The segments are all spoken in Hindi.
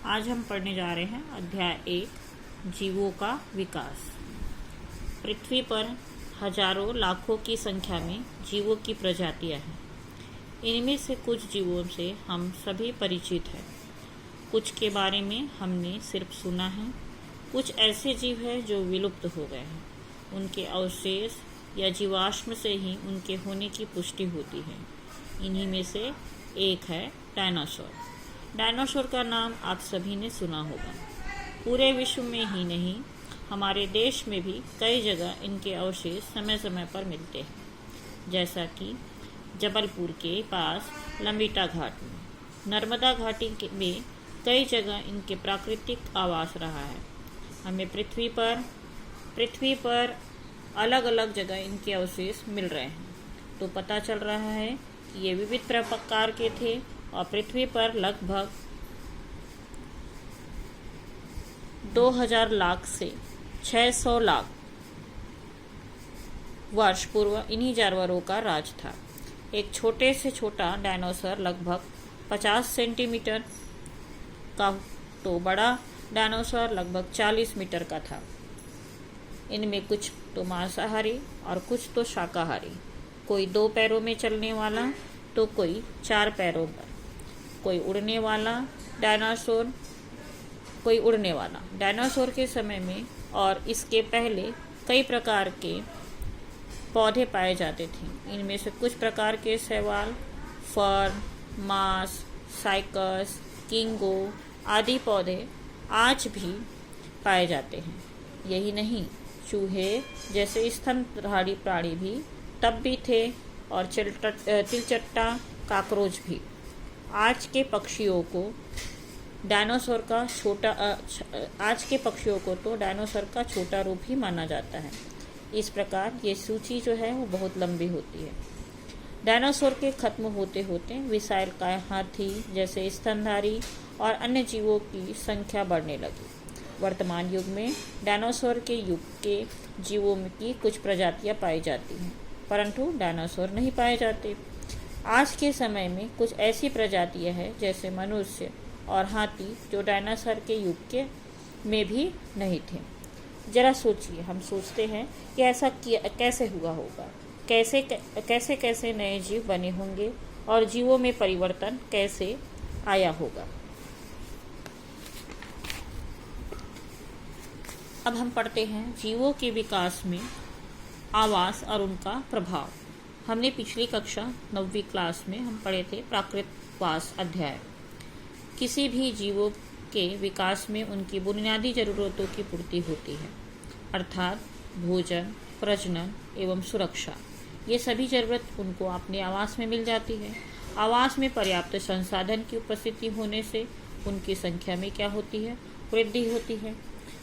आज हम पढ़ने जा रहे हैं अध्याय 1 जीवों का विकास। पृथ्वी पर हजारों लाखों की संख्या में जीवों की प्रजातियां हैं। इनमें से कुछ जीवों से हम सभी परिचित हैं, कुछ के बारे में हमने सिर्फ सुना है। कुछ ऐसे जीव हैं जो विलुप्त हो गए हैं, उनके अवशेष या जीवाश्म से ही उनके होने की पुष्टि होती है। इन्हीं में से एक है डायनासोर। डायनासोर का नाम आप सभी ने सुना होगा। पूरे विश्व में ही नहीं, हमारे देश में भी कई जगह इनके अवशेष समय समय पर मिलते हैं, जैसा कि जबलपुर के पास लंबिटा घाट में, नर्मदा घाटी में कई जगह इनके प्राकृतिक आवास रहा है। हमें पृथ्वी पर अलग अलग जगह इनके अवशेष मिल रहे हैं, तो पता चल रहा है कि ये विविध प्रकार के थे और पृथ्वी पर लगभग 2000 लाख से 600 लाख वर्ष पूर्व इन्हीं जानवरों का राज था। एक छोटे से छोटा डायनासोर लगभग 50 सेंटीमीटर का, तो बड़ा डायनासोर लगभग 40 मीटर का था। इनमें कुछ तो मांसाहारी और कुछ तो शाकाहारी, कोई 2 पैरों में चलने वाला तो कोई 4 पैरों पर, कोई उड़ने वाला डायनासोर के समय में और इसके पहले कई प्रकार के पौधे पाए जाते थे। इनमें से कुछ प्रकार के शैवाल, फर्न, मांस, साइकस, किंगो आदि पौधे आज भी पाए जाते हैं। यही नहीं, चूहे जैसे स्तनधारी प्राणी भी तब भी थे और तिलचट्टा काकरोच भी। आज के पक्षियों को तो डायनासोर का छोटा रूप ही माना जाता है। इस प्रकार ये सूची जो है वो बहुत लंबी होती है। डायनासोर के खत्म होते होते विशालकाय हाथी जैसे स्तनधारी और अन्य जीवों की संख्या बढ़ने लगी। वर्तमान युग में डायनासोर के युग के जीवों की कुछ प्रजातियां पाई जाती हैं, परंतु डायनासोर नहीं पाए जाते। आज के समय में कुछ ऐसी प्रजातियां हैं जैसे मनुष्य और हाथी जो डायनासोर के युग के में भी नहीं थे। जरा सोचिए, हम सोचते हैं कि ऐसा कैसे हुआ होगा, कैसे नए जीव बने होंगे और जीवों में परिवर्तन कैसे आया होगा। अब हम पढ़ते हैं जीवों के विकास में आवास और उनका प्रभाव। हमने पिछली कक्षा 9वीं क्लास में हम पढ़े थे प्राकृतवास अध्याय। किसी भी जीवों के विकास में उनकी बुनियादी जरूरतों की पूर्ति होती है, अर्थात भोजन, प्रजनन एवं सुरक्षा। ये सभी जरूरत उनको अपने आवास में मिल जाती है। आवास में पर्याप्त संसाधन की उपस्थिति होने से उनकी संख्या में क्या होती है, वृद्धि होती है।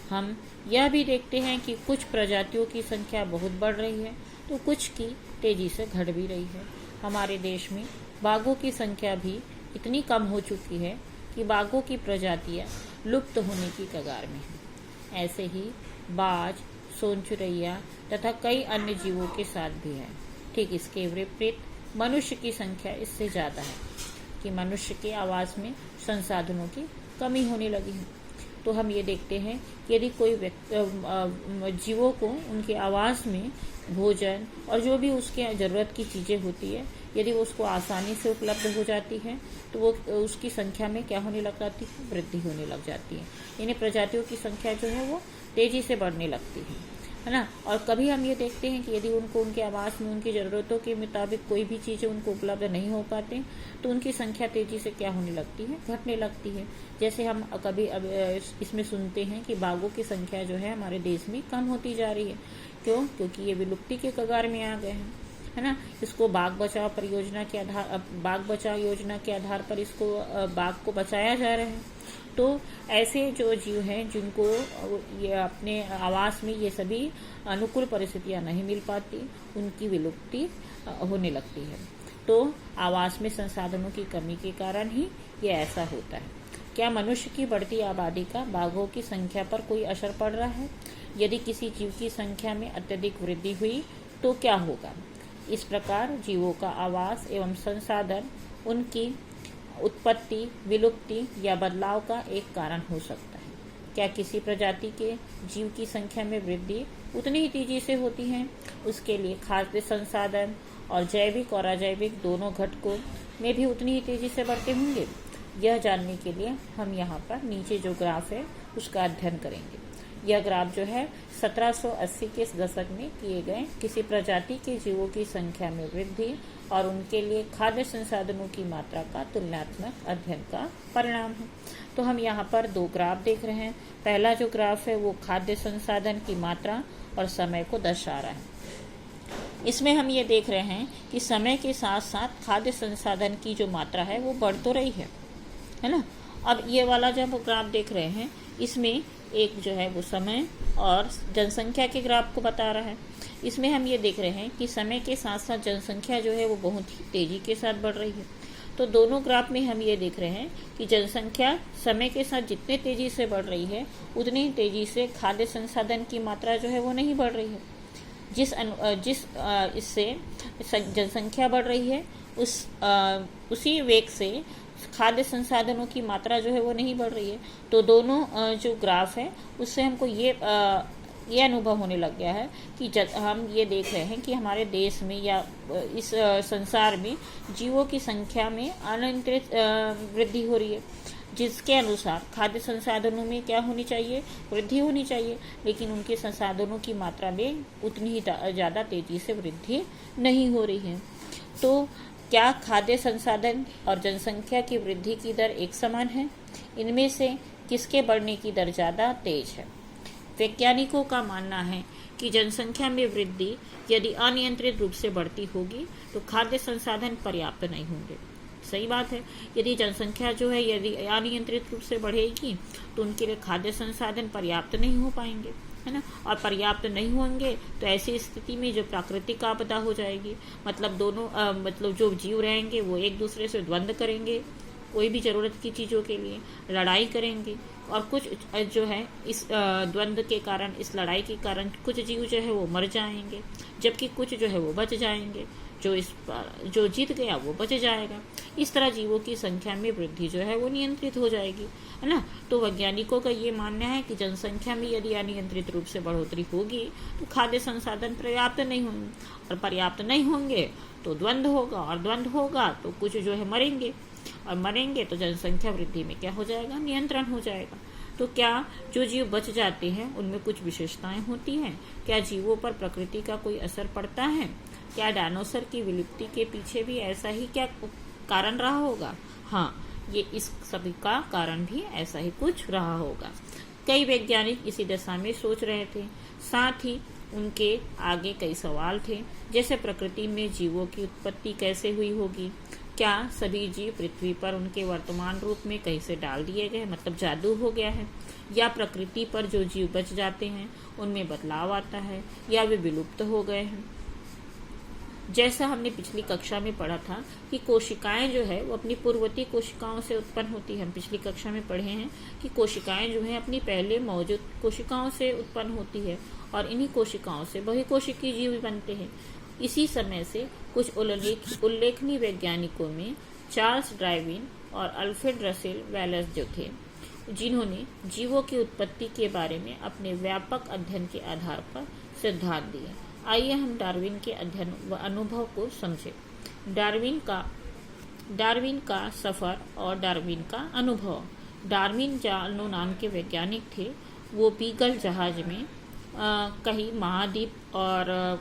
हम यह भी देखते हैं कि कुछ प्रजातियों की संख्या बहुत बढ़ रही है तो कुछ की तेजी से घट भी रही है। हमारे देश में बाघों की संख्या भी इतनी कम हो चुकी है कि बाघों की प्रजातियां लुप्त होने की कगार में हैं। ऐसे ही बाज, सोनचुरैया तथा कई अन्य जीवों के साथ भी है। ठीक इसके विपरीत मनुष्य की संख्या इससे ज़्यादा है कि मनुष्य के आवास में संसाधनों की कमी होने लगी है। तो हम ये देखते हैं कि यदि कोई जीवों को उनके आवास में भोजन और जो भी उसके ज़रूरत की चीज़ें होती है, यदि वो उसको आसानी से उपलब्ध हो जाती है तो वो उसकी संख्या में क्या होने लग जाती है, वृद्धि होने लग जाती है। यानी प्रजातियों की संख्या जो है वो तेज़ी से बढ़ने लगती है ना। और कभी हम ये देखते हैं कि यदि उनको उनके आवास में उनकी ज़रूरतों के मुताबिक कोई भी चीज़ें उनको उपलब्ध नहीं हो पाते तो उनकी संख्या तेज़ी से क्या होने लगती है, घटने लगती है। जैसे हम कभी इसमें सुनते हैं कि बाघों की संख्या जो है हमारे देश में कम होती जा रही है। क्यों? क्योंकि ये विलुप्ति के कगार में आ गए हैं, है ना। इसको बाघ बचाओ योजना के आधार पर इसको बाघ को बचाया जा रहा है। तो ऐसे जो जीव हैं जिनको ये अपने आवास में ये सभी अनुकूल परिस्थितियां नहीं मिल पाती, उनकी विलुप्ति होने लगती है। तो आवास में संसाधनों की कमी के कारण ही ये ऐसा होता है। क्या मनुष्य की बढ़ती आबादी का बाघों की संख्या पर कोई असर पड़ रहा है? यदि किसी जीव की संख्या में अत्यधिक वृद्धि हुई तो क्या होगा? इस प्रकार जीवों का आवास एवं संसाधन उनकी उत्पत्ति, विलुप्ति या बदलाव का एक कारण हो सकता है। क्या किसी प्रजाति के जीव की संख्या में वृद्धि उतनी ही तेजी से होती है? उसके लिए खाद्य संसाधन और जैविक और अजैविक दोनों घटकों में भी उतनी ही तेजी से बढ़ते होंगे? यह जानने के लिए हम यहाँ पर नीचे जो ग्राफ है उसका अध्ययन करेंगे। यह ग्राफ जो है 1780 के दशक में किए गए किसी प्रजाति के जीवों की संख्या में वृद्धि और उनके लिए खाद्य संसाधनों की मात्रा का तुलनात्मक अध्ययन का परिणाम है। तो हम यहाँ पर दो ग्राफ देख रहे हैं। पहला जो ग्राफ है वो खाद्य संसाधन की मात्रा और समय को दर्शा रहा है। इसमें हम ये देख रहे हैं कि समय के साथ साथ खाद्य संसाधन की जो मात्रा है वो बढ़ तो रही है ना। अब ये वाला जब ग्राफ देख रहे हैं इसमें एक जो है वो समय और जनसंख्या के ग्राफ को बता रहा है। इसमें हम ये देख रहे हैं कि समय के साथ साथ जनसंख्या जो है वो बहुत ही तेजी के साथ बढ़ रही है। तो दोनों ग्राफ में हम ये देख रहे हैं कि जनसंख्या समय के साथ जितने तेजी से बढ़ रही है उतनी ही तेजी से खाद्य संसाधन की मात्रा जो है वो नहीं बढ़ रही है। इससे जनसंख्या बढ़ रही है उसी वेग से खाद्य संसाधनों की मात्रा जो है वो नहीं बढ़ रही है। तो दोनों जो ग्राफ है उससे हमको ये अनुभव होने लग गया है कि हम ये देख रहे हैं कि हमारे देश में या इस संसार में जीवों की संख्या में अनियंत्रित वृद्धि हो रही है, जिसके अनुसार खाद्य संसाधनों में क्या होनी चाहिए, वृद्धि होनी चाहिए, लेकिन उनके संसाधनों की मात्रा में उतनी ही ज़्यादा तेजी से वृद्धि नहीं हो रही है। तो क्या खाद्य संसाधन और जनसंख्या की वृद्धि की दर एक समान है? इनमें से किसके बढ़ने की दर ज़्यादा तेज है? वैज्ञानिकों का मानना है कि जनसंख्या में वृद्धि यदि अनियंत्रित रूप से बढ़ती होगी तो खाद्य संसाधन पर्याप्त नहीं होंगे। सही बात है, यदि जनसंख्या जो है यदि अनियंत्रित रूप से बढ़ेगी तो उनके लिए खाद्य संसाधन पर्याप्त नहीं हो पाएंगे, है ना। और पर्याप्त नहीं होंगे तो ऐसी स्थिति में जो प्राकृतिक आपदा हो जाएगी, मतलब दोनों मतलब जो जीव रहेंगे वो एक दूसरे से द्वंद्व करेंगे, कोई भी ज़रूरत की चीज़ों के लिए लड़ाई करेंगे और कुछ जो है इस द्वंद्व के कारण, इस लड़ाई के कारण कुछ जीव जो है वो मर जाएंगे, जबकि कुछ जो है वो बच जाएंगे। जो जीत गया वो बच जाएगा। इस तरह जीवों की संख्या में वृद्धि जो है वो नियंत्रित हो जाएगी, है ना। तो वैज्ञानिकों का ये मानना है कि जनसंख्या में यदि अनियंत्रित रूप से बढ़ोतरी होगी तो खाद्य संसाधन पर्याप्त नहीं होंगे, और पर्याप्त नहीं होंगे तो द्वंद्व होगा, और द्वंद्व होगा तो कुछ जो है मरेंगे, और मरेंगे तो जनसंख्या वृद्धि में क्या हो जाएगा, नियंत्रण हो जाएगा। तो क्या जो जीव बच जाते हैं उनमें कुछ विशेषताएं होती हैं? क्या जीवों पर प्रकृति का कोई असर पड़ता है? क्या डायनासोर की विलुप्ति के पीछे भी ऐसा ही क्या कारण रहा होगा? हाँ, ये इस सभी का कारण भी ऐसा ही कुछ रहा होगा। कई वैज्ञानिक इसी दिशा में सोच रहे थे। साथ ही उनके आगे कई सवाल थे, जैसे प्रकृति में जीवों की उत्पत्ति कैसे हुई होगी? क्या सभी जीव पृथ्वी पर उनके वर्तमान रूप में कहीं से डाल दिए गए, मतलब जादू हो गया है? या प्रकृति पर जो जीव बच जाते हैं उनमें बदलाव आता है, या वे विलुप्त हो गए हैं? जैसा हमने पिछली कक्षा में पढ़ा था कि कोशिकाएं जो है वो अपनी पूर्ववर्ती कोशिकाओं से उत्पन्न होती है। हम पिछली कक्षा में पढ़े हैं कि कोशिकाएं जो है अपनी पहले मौजूद कोशिकाओं से उत्पन्न होती है और इन्हीं कोशिकाओं से बहुकोशिकीय जीव बनते हैं। इसी समय से कुछ उल्लेखनीय वैज्ञानिकों में चार्ल्स डार्विन और अल्फ्रेड रसेल वेलेस जो थे, जिन्होंने जीवों की उत्पत्ति के बारे में अपने व्यापक अध्ययन के आधार पर सिद्धांत दिए। आइए हम डार्विन के अध्ययन व अनुभव को समझें। डार्विन का सफर और डार्विन का अनुभव। डार्विन जानो नाम के वैज्ञानिक थे। वो बीगल जहाज में कई महाद्वीप और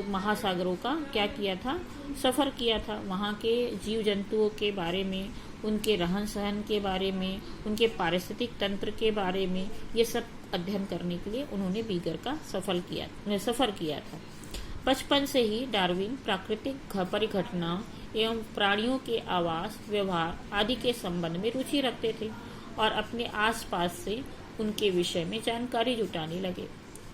महासागरों का क्या किया था, सफ़र किया था। वहाँ के जीव जंतुओं के बारे में, उनके रहन सहन के बारे में, उनके पारिस्थितिक तंत्र के बारे में, ये सब अध्ययन करने के लिए उन्होंने बीगर का सफ़र किया था। बचपन से ही डार्विन प्राकृतिक परिघटनाओं एवं प्राणियों के आवास, व्यवहार आदि के संबंध में रुचि रखते थे और अपने आसपास से उनके विषय में जानकारी जुटाने लगे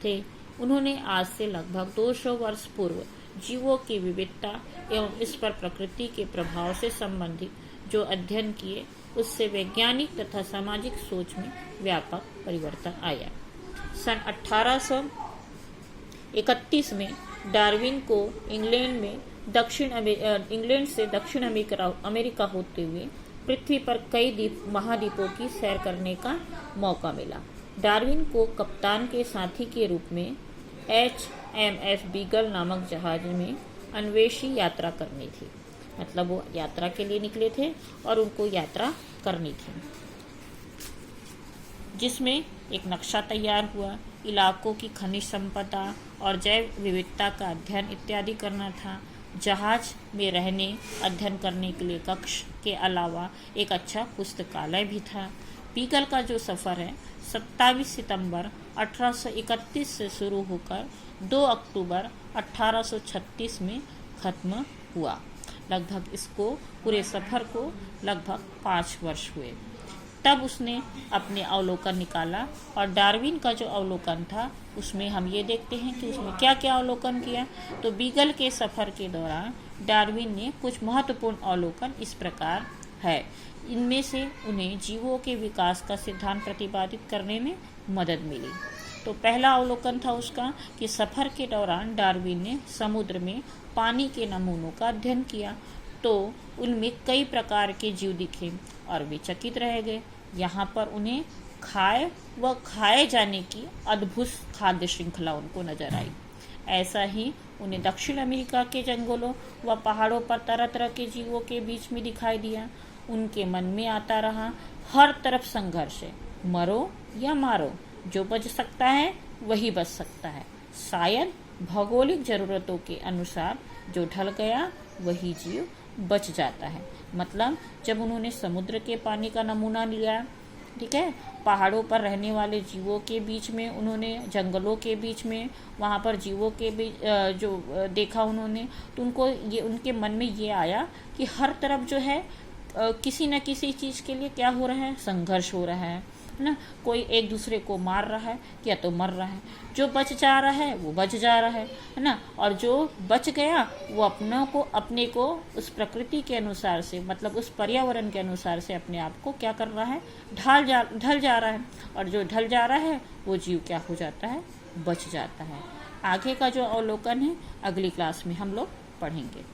थे। उन्होंने आज से लगभग 200 वर्ष पूर्व जीवों की विविधता एवं इस पर प्रकृति के प्रभाव से संबंधित जो अध्ययन किए, उससे वैज्ञानिक तथा सामाजिक सोच में व्यापक परिवर्तन आया। सन 1831 में डार्विन को इंग्लैंड से दक्षिण अमेरिका होते हुए पृथ्वी पर कई महाद्वीपों की सैर करने का मौका मिला। डार्विन को कप्तान के साथी के रूप में HMS बीगल नामक जहाज में अन्वेषी यात्रा करनी थी। मतलब वो यात्रा के लिए निकले थे और उनको यात्रा करनी थी, जिसमें एक नक्शा तैयार हुआ, इलाकों की खनिज संपदा और जैव विविधता का अध्ययन इत्यादि करना था। जहाज में रहने अध्ययन करने के लिए कक्ष के अलावा एक अच्छा पुस्तकालय भी था। बीगल का जो सफ़र है 27 सितंबर 1831 से शुरू होकर 2 अक्टूबर 1836 में ख़त्म हुआ। लगभग इसको पूरे सफ़र को लगभग 5 वर्ष हुए। तब उसने अपने अवलोकन निकाला और डार्विन का जो अवलोकन था उसमें हम ये देखते हैं कि उसमें क्या क्या अवलोकन किया। तो बीगल के सफ़र के दौरान डार्विन ने कुछ महत्वपूर्ण अवलोकन इस प्रकार है। इनमें से उन्हें जीवों के विकास का सिद्धांत प्रतिपादित करने में मदद मिली। तो पहला अवलोकन था उसका कि सफ़र के दौरान डार्विन ने समुद्र में पानी के नमूनों का अध्ययन किया, तो उनमें कई प्रकार के जीव दिखे और वे चकित रह गए। यहाँ पर उन्हें खाए जाने की अद्भुत खाद्य श्रृंखला उनको नजर आई। ऐसा ही उन्हें दक्षिण अमेरिका के जंगलों व पहाड़ों पर तरह तरह के जीवों के बीच में दिखाई दिया। उनके मन में आता रहा, हर तरफ संघर्ष है, मरो या मारो, जो बच सकता है वही बच सकता है। शायद भौगोलिक ज़रूरतों के अनुसार जो ढल गया वही जीव बच जाता है। मतलब जब उन्होंने समुद्र के पानी का नमूना लिया, ठीक है, पहाड़ों पर रहने वाले जीवों के बीच में उन्होंने, जंगलों के बीच में, वहाँ पर जीवों के बीच जो देखा उन्होंने, तो उनको ये, उनके मन में ये आया कि हर तरफ जो है किसी न किसी चीज़ के लिए क्या हो रहा है, संघर्ष हो रहा है ना। कोई एक दूसरे को मार रहा है या तो मर रहा है, जो बच जा रहा है वो बच जा रहा है ना, और जो बच गया वो अपने को उस प्रकृति के अनुसार से, मतलब उस पर्यावरण के अनुसार से अपने आप को क्या कर रहा है, ढल जा रहा है, और जो ढल जा रहा है वो जीव क्या हो जाता है, बच जाता है। आगे का जो अवलोकन है अगली क्लास में हम लोग पढ़ेंगे।